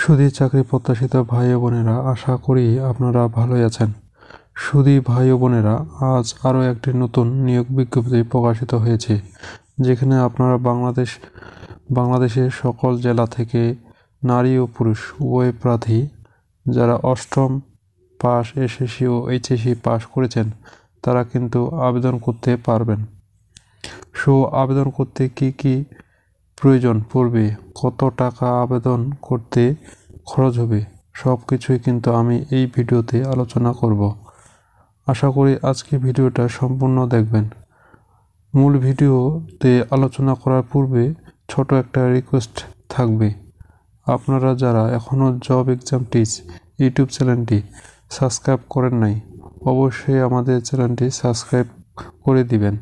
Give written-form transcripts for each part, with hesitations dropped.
সুধী চাকরি প্রত্যাশিত ভাই ও বোনেরা, আশা করি আপনারা ভালোই আছেন। সুধী ভাই ও বোনেরা, আজ আরও একটি নতুন নিয়োগ বিজ্ঞপ্তি প্রকাশিত হয়েছে, যেখানে আপনারা বাংলাদেশের সকল জেলা থেকে নারী ও পুরুষ উভয় প্রার্থী যারা অষ্টম পাস, এসএসসি ও এইচএসসি পাস করেছেন তারা কিন্তু আবেদন করতে পারবেন। আবেদন করতে কি প্রয়োজন পড়বে, কত টাকা আবেদন করতে খরচ হবে, সব কিছুই কিন্তু আমি এই ভিডিওতে আলোচনা করব। আশা করি আজকে ভিডিওটা সম্পূর্ণ দেখবেন। মূল ভিডিওতে আলোচনা করার পূর্বে ছোট একটা রিকোয়েস্ট থাকবে। আপনারা যারা এখনও জব এক্সাম টিচ ইউটিউব চ্যানেলটি সাবস্ক্রাইব করেন নাই, অবশ্যই আমাদের চ্যানেলটি সাবস্ক্রাইব করে দিবেন।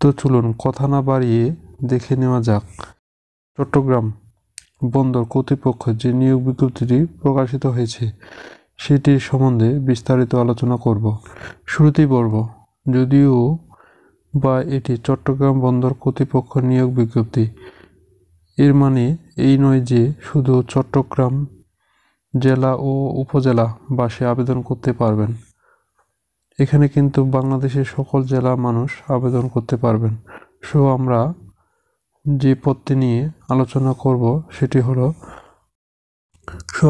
তো চলুন কথা না বাড়িয়ে দেখে নেওয়া যাক চট্টগ্রাম বন্দর কর্তৃপক্ষ যে নিয়োগ বিজ্ঞপ্তিটি প্রকাশিত হয়েছে সেটির সম্বন্ধে বিস্তারিত আলোচনা করব। শুরুতেই বলব, যদিও বা এটি চট্টগ্রাম বন্দর কর্তৃপক্ষ নিয়োগ বিজ্ঞপ্তি, এর মানে এই নয় যে শুধু চট্টগ্রাম জেলা ও উপজেলা বাসে আবেদন করতে পারবেন। এখানে কিন্তু বাংলাদেশের সকল জেলা মানুষ আবেদন করতে পারবেন। আমরা যে পদটি নিয়ে আলোচনা করব সেটি হলো,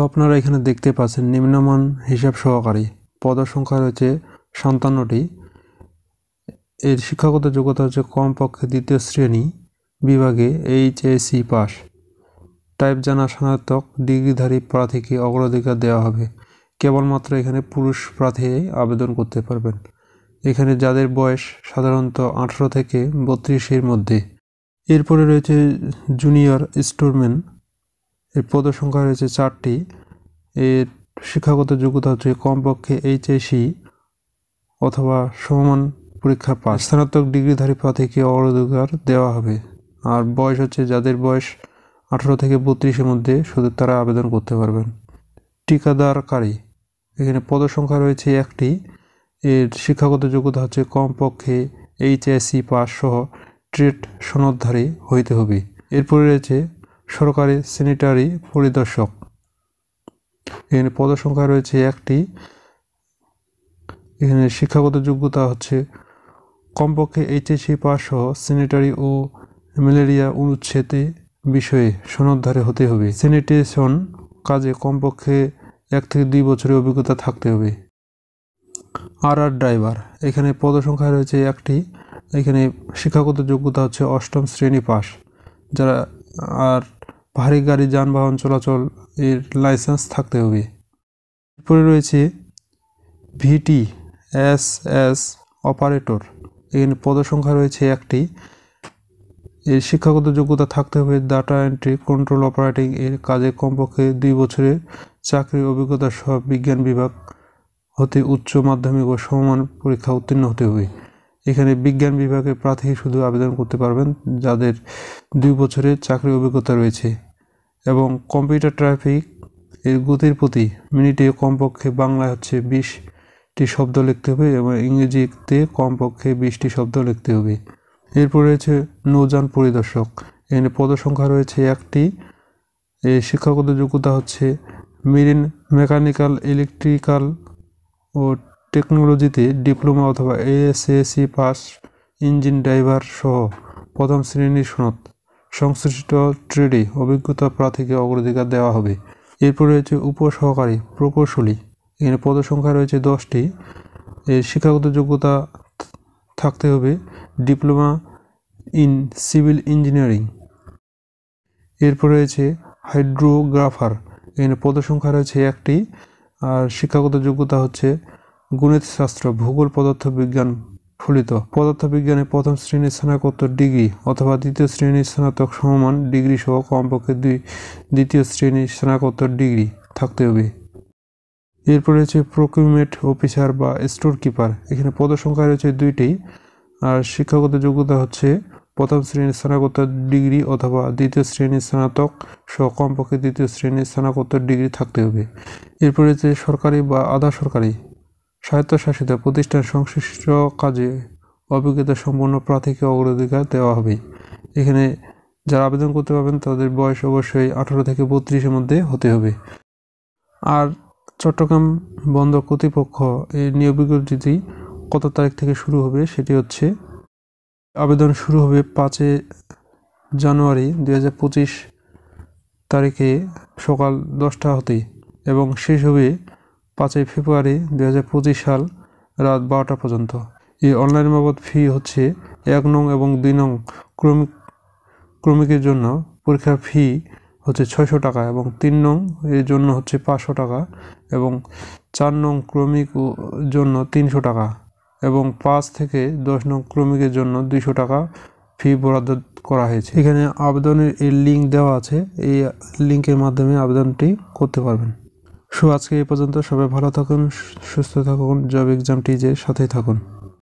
আপনারা এখানে দেখতে পাচ্ছেন নিম্নমান হিসাব সহকারী, পদসংখ্যা রয়েছে 57টি। এর শিক্ষাগত যোগ্যতা হচ্ছে কমপক্ষে দ্বিতীয় শ্রেণী বিভাগে এইচএসসি পাস। টাইপ জানা স্নাতক ডিগ্রিধারী প্রার্থীকে অগ্রাধিকার দেওয়া হবে। কেবলমাত্র এখানে পুরুষ প্রার্থী আবেদন করতে পারবেন। এখানে যাদের বয়স সাধারণত 18 থেকে 32-এর মধ্যে। এরপরে রয়েছে জুনিয়র স্টোরম্যান, এর পদসংখ্যা রয়েছে 4টি। এর শিক্ষাগত যোগ্যতা হচ্ছে কমপক্ষে এইচএসসি অথবা সমমান পরীক্ষা পাস। স্নাতক ডিগ্রিধারী প্রার্থীকে অগ্রাধিকার দেওয়া হবে। আর বয়স হচ্ছে যাদের বয়স 18 থেকে 32-এর মধ্যে, শুধু তারা আবেদন করতে পারবেন। ঠিকাদারকারী, এখানে পদসংখ্যা রয়েছে 1টি। এর শিক্ষাগত যোগ্যতা হচ্ছে কমপক্ষে এইচএসসি পাস সহ ট্রেড সনদধারী হইতে হবে। এরপরে রয়েছে সরকারি স্যানিটারি পরিদর্শক, এখানে পদসংখ্যা রয়েছে 1টি। এখানে শিক্ষাগত যোগ্যতা হচ্ছে কমপক্ষে এইচএসসি পাস সহ স্যানিটারি ও ম্যালেরিয়া উচ্ছেদে বিষয়ে সনদধারী হতে হবে। স্যানিটেশন কাজে কমপক্ষে 1 থেকে 2 বছরের অভিজ্ঞতা থাকতে হবে। আর ড্রাইভার, এখানে পদসংখ্যা রয়েছে 1টি। এখানে শিক্ষাগত যোগ্যতা হচ্ছে 8ম শ্রেণী পাস। যারা আর ভারী গাড়ি যানবাহন চলাচল এর লাইসেন্স থাকতে হবে। এরপরে রয়েছে ভিটিএসএস অপারেটর, এখানে পদসংখ্যা রয়েছে 1টি। এর শিক্ষাগত যোগ্যতা থাকতে হবে ডাটা এন্ট্রি কন্ট্রোল অপারেটিং এর কাজে কমপক্ষে 2 বছরের চাকরির অভিজ্ঞতা সহ বিজ্ঞান বিভাগ হতে উচ্চ মাধ্যমিক ও সমমান পরীক্ষা উত্তীর্ণ হতে হবে। এখানে বিজ্ঞান বিভাগের প্রার্থী শুধু আবেদন করতে পারবেন যাদের 2 বছরের চাকরির অভিজ্ঞতা রয়েছে। এবং কম্পিউটার ট্রাফিক এর গতির প্রতি মিনিটে কমপক্ষে বাংলায় হচ্ছে 20টি শব্দ লিখতে হবে এবং ইংরেজিতে কমপক্ষে 20টি শব্দ লিখতে হবে। এরপর রয়েছে নৌযান পরিদর্শক, এখানে পদসংখ্যা রয়েছে 1টি। এই শিক্ষাগত যোগ্যতা হচ্ছে মেরিন মেকানিক্যাল, ইলেকট্রিক্যাল ও টেকনোলজিতে ডিপ্লোমা অথবা এএসএসসি পাস। ইঞ্জিন ড্রাইভার সহ 1ম শ্রেণীর সনদ সংশ্লিষ্ট ট্রেডে অভিজ্ঞতা প্রার্থীকে অগ্রাধিকার দেওয়া হবে। এরপর রয়েছে উপসহকারী প্রকৌশলী, এখানে পদসংখ্যা রয়েছে 10টি। এর শিক্ষাগত যোগ্যতা থাকতে হবে ডিপ্লোমা ইন সিভিল ইঞ্জিনিয়ারিং। এরপর রয়েছে হাইড্রোগ্রাফার, এখানে পদসংখ্যা রয়েছে 1টি। আর শিক্ষাগত যোগ্যতা হচ্ছে গণিতশাস্ত্র, ভূগোল, পদার্থবিজ্ঞান ফলিত। পদার্থবিজ্ঞানে 1ম শ্রেণীর স্নাতকোত্তর ডিগ্রি অথবা 2য় শ্রেণীর স্নাতক সমমান ডিগ্রি সহ কমপক্ষে 2য় শ্রেণীর স্নাতকোত্তর ডিগ্রি থাকতে হবে। এরপর রয়েছে প্রকিউরমেন্ট অফিসার বা স্টোর কিপার, এখানে পদসংখ্যা রয়েছে 2টি। আর শিক্ষাগত যোগ্যতা হচ্ছে 1ম শ্রেণীর স্নাতকোত্তর ডিগ্রি অথবা 2য় শ্রেণীর স্নাতক সহ কমপক্ষে 2য় শ্রেণীর স্নাতকোত্তর ডিগ্রি থাকতে হবে। এরপর রয়েছে সরকারি বা আধা সরকারি স্বায়ত্তশাসিত প্রতিষ্ঠান সংশ্লিষ্ট কাজে অভিজ্ঞতা সম্পন্ন প্রার্থীকে অগ্রাধিকার দেওয়া হবে। এখানে যারা আবেদন করতে পারবেন তাদের বয়স অবশ্যই 18 থেকে 32-এর মধ্যে হতে হবে। আর চট্টগ্রাম বন্দর কর্তৃপক্ষ এর নিয়োগ বিজ্ঞপ্তিটি কত তারিখ থেকে শুরু হবে সেটি হচ্ছে, আবেদন শুরু হবে 5 জানুয়ারি 2025 তারিখে সকাল 10টা হতে এবং শেষ হবে 5 ফেব্রুয়ারি 2025 সাল রাত 12টা পর্যন্ত। এই অনলাইন বাবদ ফি হচ্ছে 1 নং এবং 2 নং ক্রমিকের জন্য পরীক্ষার ফি হচ্ছে 600 টাকা এবং 3 নং এর জন্য হচ্ছে 500 টাকা এবং 4 নং ক্রমিক জন্য 300 টাকা এবং 5 থেকে 10 নং ক্রমিকের জন্য 200 টাকা ফি বরাদ্দ করা হয়েছে। এখানে আবেদনের এই লিঙ্ক দেওয়া আছে, এই লিঙ্কের মাধ্যমে আবেদনটি করতে পারবেন। আজকে এই পর্যন্ত। সবাই ভালো থাকুন, সুস্থ থাকুন, জব এক্সাম টিজের সাথেই থাকুন।